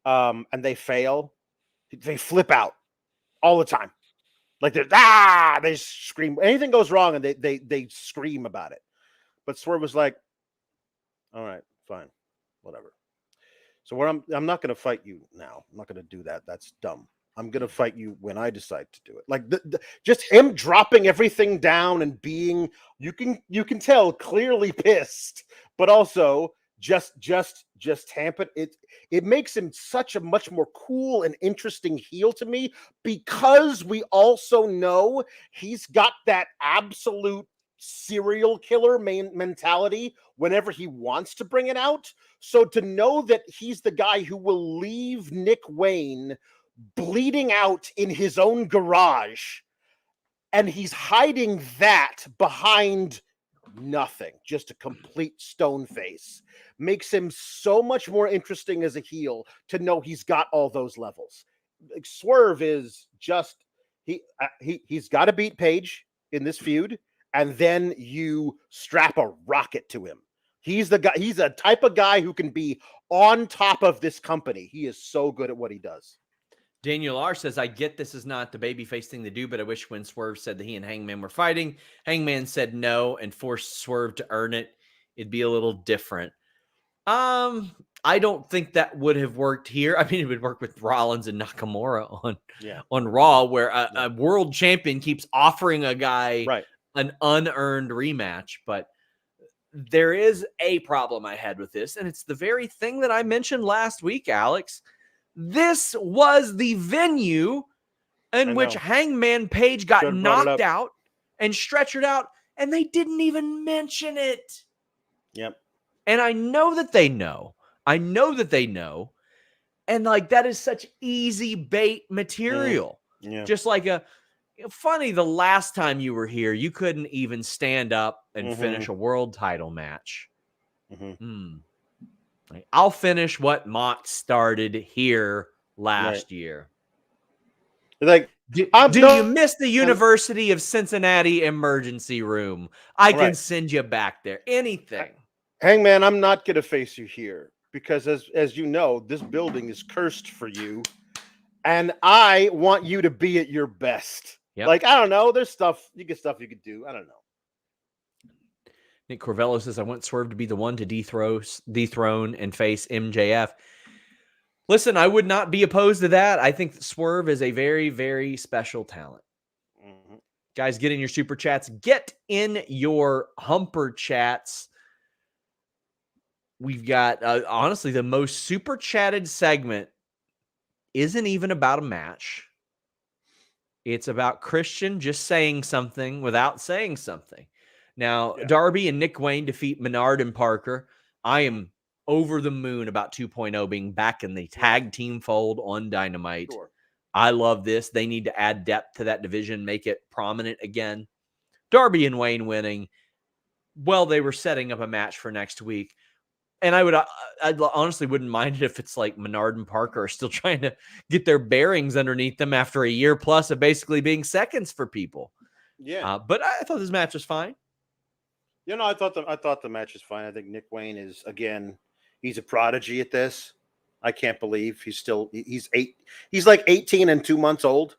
and they fail, they flip out all the time. Like they scream. Anything goes wrong and they scream about it. But Swerve was like, all right, fine, whatever. So I'm not going to fight you now. I'm not going to do that. That's dumb. I'm going to fight you when I decide to do it. Like just him dropping everything down and being, you can tell clearly pissed, but also just tamp it. It makes him such a much more cool and interesting heel to me, because we also know he's got that absolute serial killer mentality whenever he wants to bring it out. So to know that he's the guy who will leave Nick Wayne bleeding out in his own garage, and he's hiding that behind nothing, just a complete stone face, makes him so much more interesting as a heel to know he's got all those levels. Like, Swerve is just he's got to beat Page in this feud, and then you strap a rocket to him. He's the guy. He's a type of guy who can be on top of this company. He is so good at what he does. Daniel R says, I get this is not the babyface thing to do, but I wish when Swerve said that he and Hangman were fighting, Hangman said no and forced Swerve to earn it, it'd be a little different. I don't think that would have worked here. I mean, it would work with Rollins and Nakamura on Raw, where a world champion keeps offering a guy an unearned rematch. But there is a problem I had with this, and it's the very thing that I mentioned last week, Alex. This was the venue in which Hangman Page got knocked out and stretchered out, and they didn't even mention it. Yep. And I know that they know. And like, that is such easy bait material. Yeah. Just like funny, the last time you were here, you couldn't even stand up and finish a world title match. Like, I'll finish what Mox started here last year. Like, do you miss the University of Cincinnati emergency room? I can send you back there. Anything. Hangman, I'm not going to face you here because, as you know, this building is cursed for you, and I want you to be at your best. Yep. Like, I don't know. There's stuff you could do. I don't know. Nick Corvello says, I want Swerve to be the one to dethrone and face MJF. Listen, I would not be opposed to that. I think that Swerve is a very, very special talent. Guys, get in your super chats. Get in your humper chats. We've got, honestly, the most super chatted segment isn't even about a match. It's about Christian just saying something without saying something. Now, Darby and Nick Wayne defeat Menard and Parker. I am over the moon about 2.0 being back in the tag team fold on Dynamite. Sure. I love this. They need to add depth to that division, make it prominent again. Darby and Wayne winning. Well, they were setting up a match for next week. And I honestly wouldn't mind it if it's like Menard and Parker are still trying to get their bearings underneath them after a year plus of basically being seconds for people. Yeah. But I thought this match was fine. You know, I thought the match was fine. I think Nick Wayne is, again, he's a prodigy at this. I can't believe he's like 18 and 2 months old.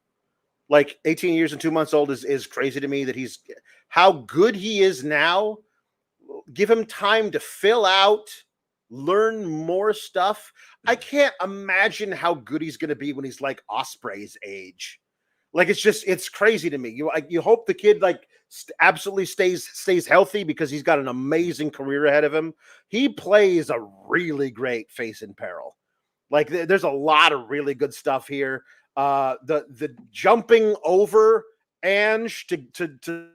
Like 18 years and 2 months old is crazy to me that how good he is now. Give him time to fill out, learn more stuff. I can't imagine how good he's going to be when he's like Osprey's age. Like, it's crazy to me. You hope the kid absolutely stays healthy because he's got an amazing career ahead of him. He plays a really great face in peril. Like, there's a lot of really good stuff here. The jumping over Ange to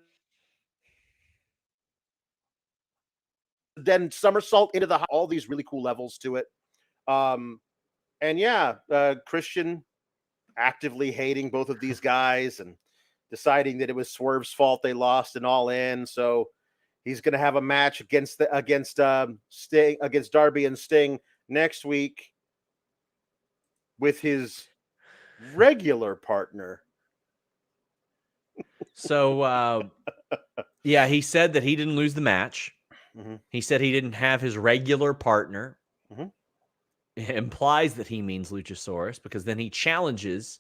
then somersault into all these really cool levels to it. And yeah, Christian actively hating both of these guys and deciding that it was Swerve's fault they lost and All In. So he's going to have a match against Sting, against Darby and Sting next week with his regular partner. So yeah, he said that he didn't lose the match. Mm-hmm. He said he didn't have his regular partner. Mm-hmm. It implies that he means Luchasaurus because then he challenges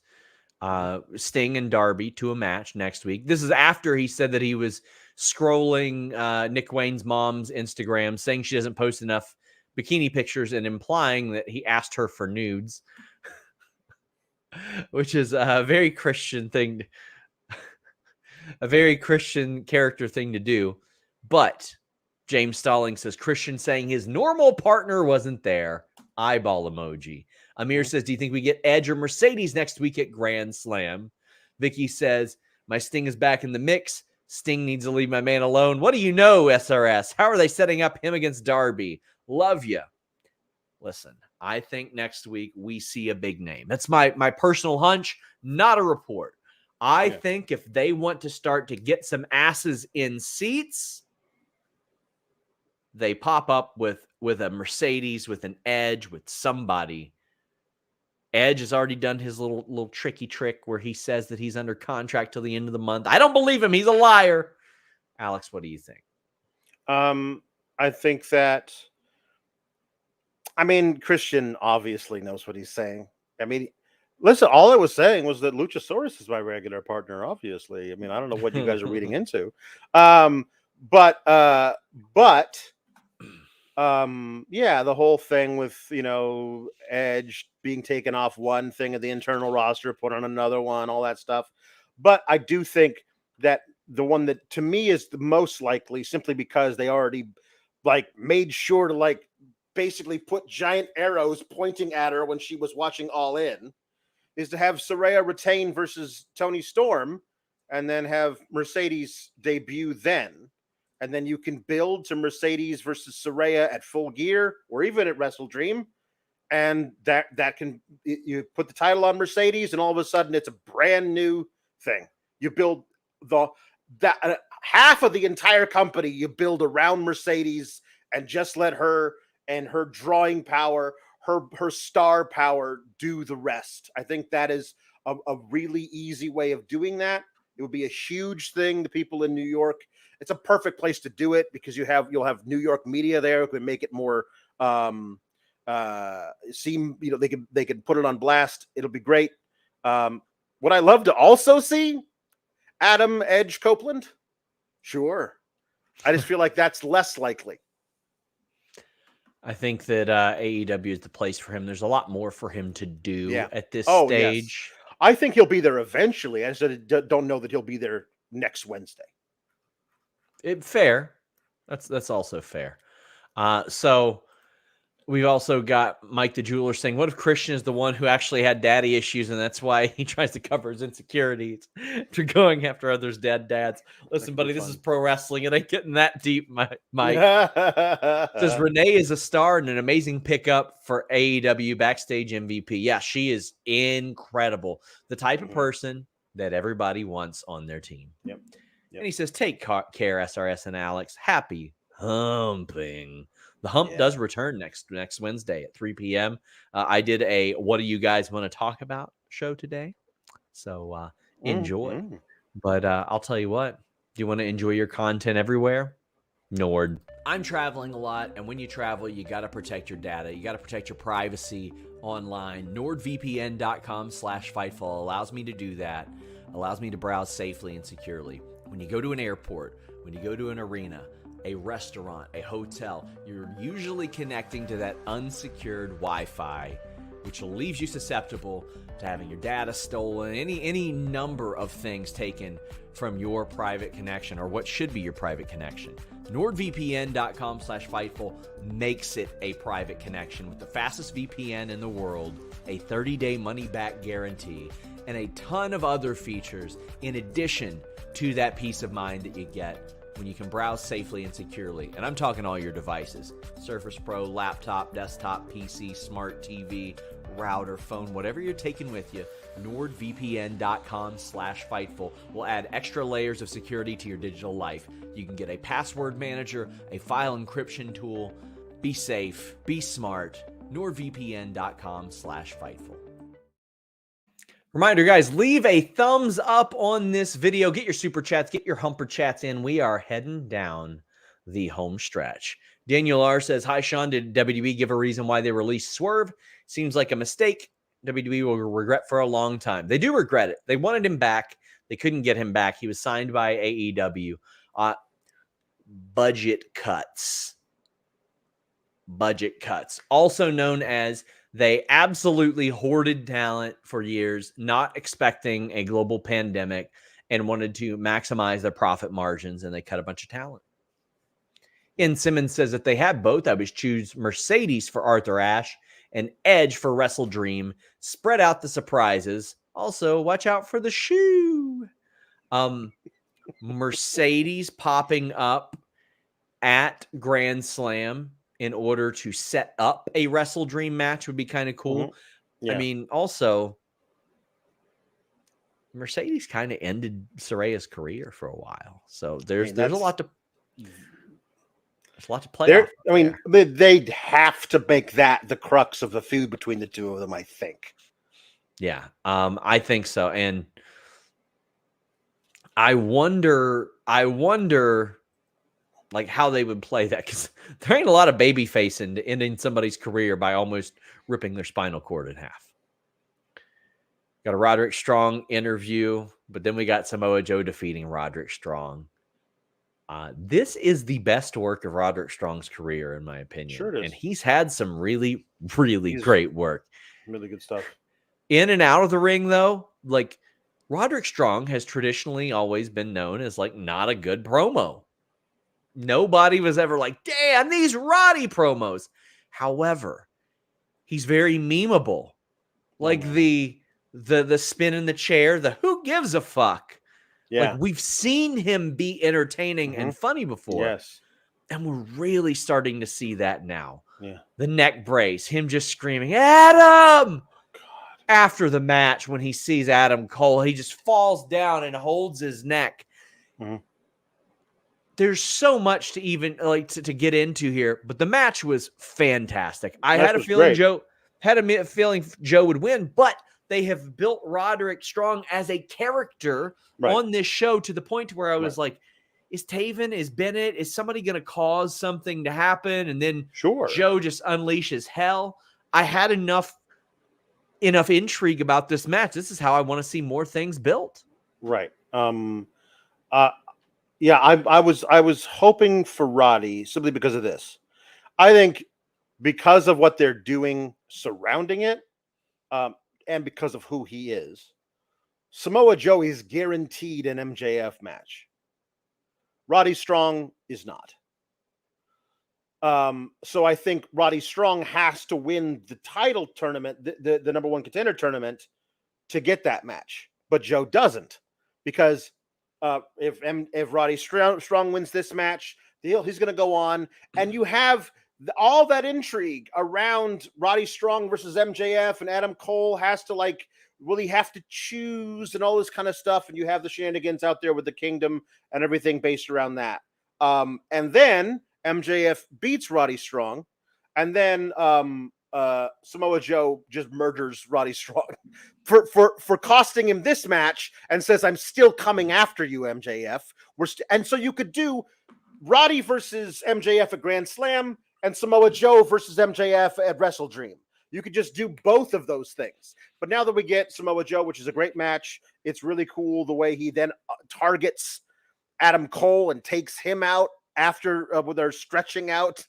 Sting and Darby to a match next week. This is after he said that he was scrolling Nick Wayne's mom's Instagram, saying she doesn't post enough bikini pictures and implying that he asked her for nudes, which is a very Christian thing, a very Christian character thing to do. But James Stalling says Christian saying his normal partner wasn't there. Eyeball emoji. Amir says, do you think we get Edge or Mercedes next week at Grand Slam? Vicky says, my Sting is back in the mix. Sting needs to leave my man alone. What do you know, SRS? How are they setting up him against Darby? Love you. Listen, I think next week we see a big name. That's my personal hunch, not a report. I think if they want to start to get some asses in seats, they pop up with a Mercedes, with an Edge, with somebody. Edge has already done his little tricky trick where he says that he's under contract till the end of the month. I don't believe him. He's a liar. Alex, what do you think? I think that, Christian obviously knows what he's saying. Listen, all I was saying was that Luchasaurus is my regular partner, obviously. I don't know what you guys are reading into. But the whole thing with, Edge being taken off one thing of the internal roster, put on another one, all that stuff. But I do think that the one that to me is the most likely, simply because they already made sure to basically put giant arrows pointing at her when she was watching All In, is to have Saraya retain versus Toni Storm and then have Mercedes debut then. And then you can build to Mercedes versus Saraya at Full Gear or even at Wrestle Dream. And that can, you put the title on Mercedes and all of a sudden it's a brand new thing. You build half of the entire company, you build around Mercedes and just let her and her drawing power, her star power do the rest. I think that is a really easy way of doing that. It would be a huge thing. The people in New York, it's a perfect place to do it because you'll have New York media there who can make it more seem, they can put it on blast. It'll be great. Would I love to also see Adam Edge Copeland? Sure. I just feel like that's less likely. I think that AEW is the place for him. There's a lot more for him to do at this stage. Yes. I think he'll be there eventually. I just don't know that he'll be there next Wednesday. Fair. That's also fair. So we've also got Mike the Jeweler saying, what if Christian is the one who actually had daddy issues and that's why he tries to cover his insecurities to going after others' dads? Listen, buddy, this is pro wrestling. It ain't getting that deep, Mike. Says Renee is a star and an amazing pickup for AEW Backstage MVP. Yeah, she is incredible. The type of person that everybody wants on their team. Yep. And he says, take care, SRS and Alex. Happy humping. The hump does return next Wednesday at 3 p.m. I did a "What do you guys want to talk about" show today, so enjoy. But I'll tell you what, do you want to enjoy your content everywhere? Nord. I'm traveling a lot, and when you travel, you got to protect your data. You got to protect your privacy online. NordVPN.com/Fightful allows me to do that, allows me to browse safely and securely. When you go to an airport, when you go to an arena, a restaurant, a hotel, you're usually connecting to that unsecured Wi-Fi, which leaves you susceptible to having your data stolen, any number of things taken from your private connection, or what should be your private connection. NordVPN.com/Fightful makes it a private connection with the fastest VPN in the world, a 30-day money-back guarantee, and a ton of other features in addition to that peace of mind that you get when you can browse safely and securely. And I'm talking all your devices: Surface Pro, laptop, desktop, PC, smart TV, router, phone, whatever you're taking with you. NordVPN.com/Fightful will add extra layers of security to your digital life. You can get a password manager, a file encryption tool. Be safe, be smart. NordVPN.com/Fightful. Reminder, guys, leave a thumbs up on this video. Get your super chats, get your humper chats in. We are heading down the home stretch. Daniel R says, "Hi, Sean. Did WWE give a reason why they released Swerve? Seems like a mistake WWE will regret for a long time." They do regret it. They wanted him back. They couldn't get him back. He was signed by AEW. Budget cuts. Budget cuts. Also known as they absolutely hoarded talent for years, not expecting a global pandemic, and wanted to maximize their profit margins, and they cut a bunch of talent. Ian Simmons says, "If they had both, I would choose Mercedes for Arthur Ashe and Edge for Wrestle Dream. Spread out the surprises. Also, watch out for the shoe." Mercedes popping up at Grand Slam in order to set up a Wrestle Dream match would be kind of cool. Mm-hmm. Yeah. I mean, also, Mercedes kind of ended Soraya's career for a while, so there's a lot to play there. off I mean, they'd have to make that the crux of the feud between the two of them, I think. Yeah, I think so, and I wonder like how they would play that, because there ain't a lot of babyface in ending somebody's career by almost ripping their spinal cord in half. Got a Roderick Strong interview, but then we got Samoa Joe defeating Roderick Strong. This is the best work of Roderick Strong's career, in my opinion. Sure it is. And he's had some really, really great work. Really good stuff. In and out of the ring, though, like Roderick Strong has traditionally always been known as like not a good promo. Nobody was ever like, "Damn, these Roddy promos." However, he's very memeable. Like the spin in the chair, the "who gives a fuck." Yeah. Like, we've seen him be entertaining and funny before. Yes. And we're really starting to see that now. Yeah. The neck brace, him just screaming, "Adam!" After the match, when he sees Adam Cole, he just falls down and holds his neck. Mm-hmm. There's so much to even like to get into here, but the match was fantastic. I had a feeling Joe would win, but they have built Roderick Strong as a character on this show to the point where I was like, is Taven, is Bennett, is somebody going to cause something to happen? And then Joe just unleashes hell. I had enough intrigue about this match. This is how I want to see more things built. Right. Yeah, I was hoping for Roddy simply because of this. I think because of what they're doing surrounding it, and because of who he is, Samoa Joe is guaranteed an MJF match. Roddy Strong is not. So I think Roddy Strong has to win the title tournament, the number one contender tournament, to get that match. But Joe doesn't, because if Roddy Strong wins this match, he's going to go on, and you have all that intrigue around Roddy Strong versus MJF, and Adam Cole has to really have to choose and all this kind of stuff, and you have the shenanigans out there with the Kingdom and everything based around that. And then MJF beats Roddy Strong, and then Samoa Joe just murders Roddy Strong for costing him this match and says, "I'm still coming after you, MJF." And so you could do Roddy versus MJF at Grand Slam and Samoa Joe versus MJF at Wrestle Dream. You could just do both of those things. But now that we get Samoa Joe, which is a great match, it's really cool the way he then targets Adam Cole and takes him out after when they're stretchering out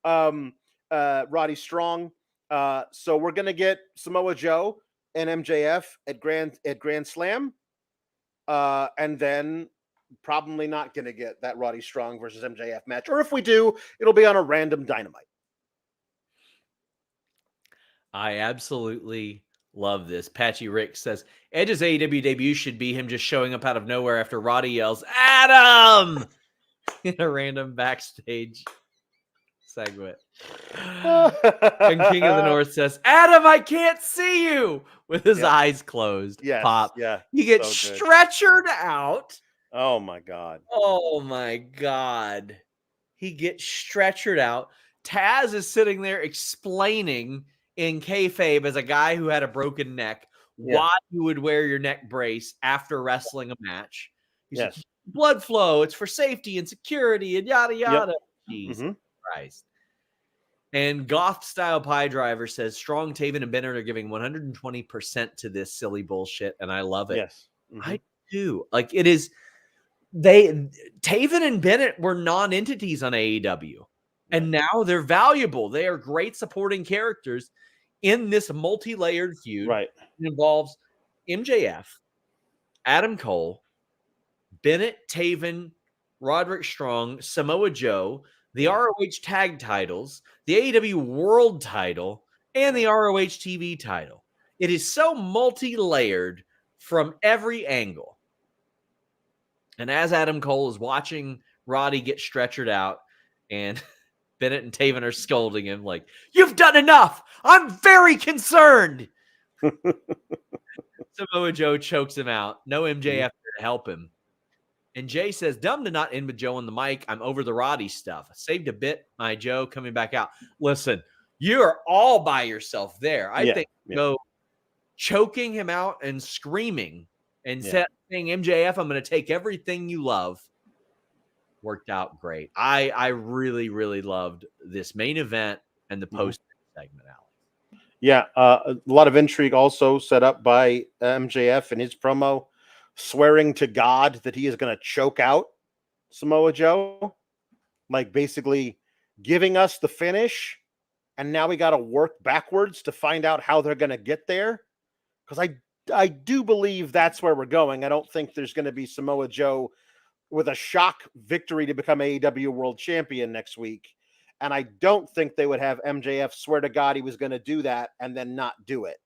Roddy Strong. So we're gonna get Samoa Joe and MJF at Grand Slam, and then probably not gonna get that Roddy Strong versus MJF match, or if we do, it'll be on a random Dynamite. I absolutely love this. Patchy Rick says Edge's AEW debut should be him just showing up out of nowhere after Roddy yells "Adam" in a random backstage segment. And King of the North says, "Adam, I can't see you," with his eyes closed. Yes, Pop. yeah. He gets So good. stretchered out. Oh my God. Oh my God. He gets stretchered out. Taz is sitting there explaining in kayfabe as a guy who had a broken neck why you would wear your neck brace after wrestling a match. He's like, blood flow, it's for safety and security and yada yada. Jesus Christ. And Goth Style Pie Driver says Strong, Taven, and Bennett are giving 120% to this silly bullshit, and I love it. Yes. I do. Like, it is Taven and Bennett were non-entities on AEW. And now they're valuable. They are great supporting characters in this multi-layered feud. Right. It involves MJF, Adam Cole, Bennett, Taven, Roderick Strong, Samoa Joe, the ROH tag titles, the AEW world title, and the ROH TV title. It is so multi-layered from every angle. And as Adam Cole is watching Roddy get stretchered out, and Bennett and Taven are scolding him like, "You've done enough. I'm very concerned." Samoa Joe chokes him out. No MJF to help him. And Jay says, "Dumb to not end with Joe on the mic. I'm over the Roddy stuff. I saved a bit, my Joe, coming back out." Listen, you're all by yourself there. I think Joe choking him out and screaming and saying, "MJF, I'm going to take everything you love," worked out great. I really, really loved this main event and the post segment, Alex. Yeah, a lot of intrigue also set up by MJF in his promo, swearing to God that he is going to choke out Samoa Joe, like basically giving us the finish, and now we got to work backwards to find out how they're going to get there. Because I do believe that's where we're going. I don't think there's going to be Samoa Joe with a shock victory to become AEW World Champion next week. And I don't think they would have MJF swear to God he was going to do that and then not do it.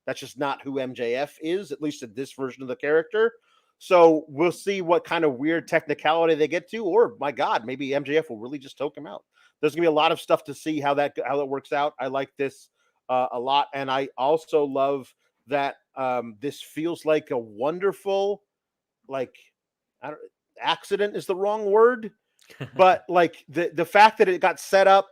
That's just not who MJF is, at least in this version of the character. So we'll see what kind of weird technicality they get to, or my God, maybe MJF will really just choke him out. There's going to be a lot of stuff to see how that works out. I like this a lot. And I also love that this feels like a wonderful, accident is the wrong word, but like the fact that it got set up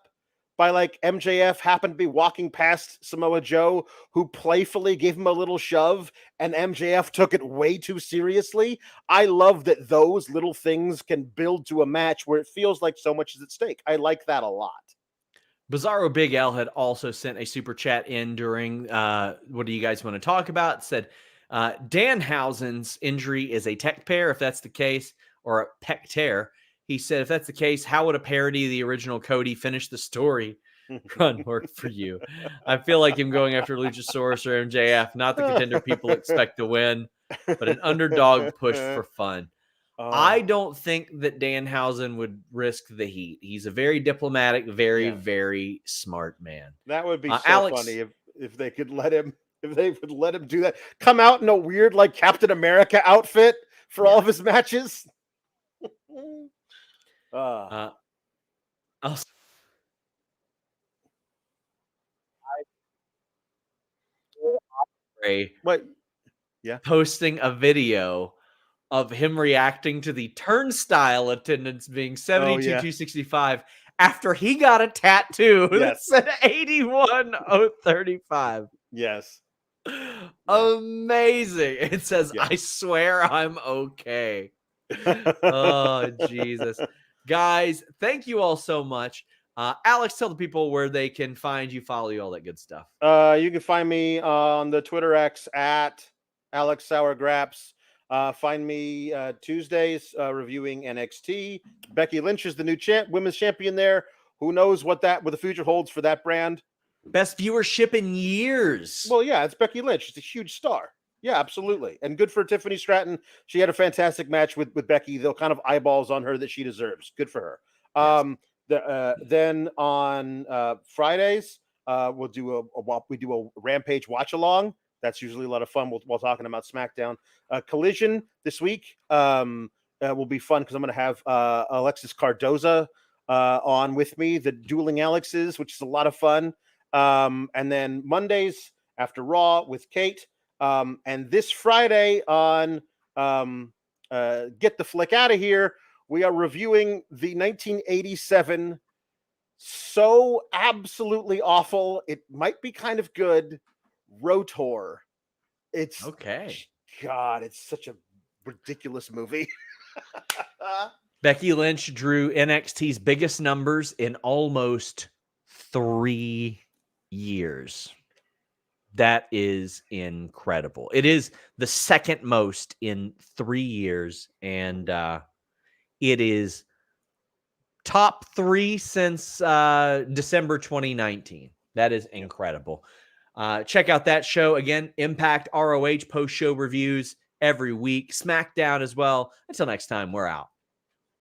by like MJF happened to be walking past Samoa Joe, who playfully gave him a little shove, and MJF took it way too seriously. I love that those little things can build to a match where it feels like so much is at stake. I like that a lot. Bizarro Big L had also sent a super chat in during what do you guys want to talk about? It said Danhausen's injury is a tech tear, if that's the case, or a pec tear. He said, if that's the case, how would a parody of the original Cody finish the story run work for you? I feel like him going after Luchasaurus or MJF, not the contender people expect to win, but an underdog push for fun. I don't think that Danhausen would risk the heat. He's a very diplomatic, very smart man. That would be so Alex, funny if they could let him, if they would let him do that. Come out in a weird like Captain America outfit for all of his matches. Posting a video of him reacting to the turnstile attendance being 72,265 after he got a tattoo that said 81,035. Yes. Amazing. It says, I swear I'm okay. Oh, Jesus. Guys, thank you all so much. Alex, tell the people where they can find you, follow you, all that good stuff. You can find me on the Twitter X at Alex Sourgraps. Find me Tuesdays reviewing NXT. Becky Lynch is the new women's champion there. Who knows what the future holds for that brand? Best viewership in years. Well, yeah, it's Becky Lynch. She's a huge star. Yeah, absolutely. And good for Tiffany Stratton. She had a fantastic match with Becky. They'll kind of eyeballs on her that she deserves. Good for her. Then on Fridays, we do a Rampage watch along. That's usually a lot of fun while talking about SmackDown. Collision this week will be fun because I'm going to have Alexis Cardoza on with me, the Dueling Alexes, which is a lot of fun. And then Mondays after Raw with Kate. And this Friday on Get the Flick Out of Here, we are reviewing the 1987 so absolutely awful, it might be kind of good, Rotor. It's okay. God, it's such a ridiculous movie. Becky Lynch drew NXT's biggest numbers in almost 3 years. That is incredible. It is the second most in 3 years, and it is top 3 since December 2019. That is incredible. Check out that show. Again, Impact ROH post-show reviews every week. SmackDown as well. Until next time, we're out.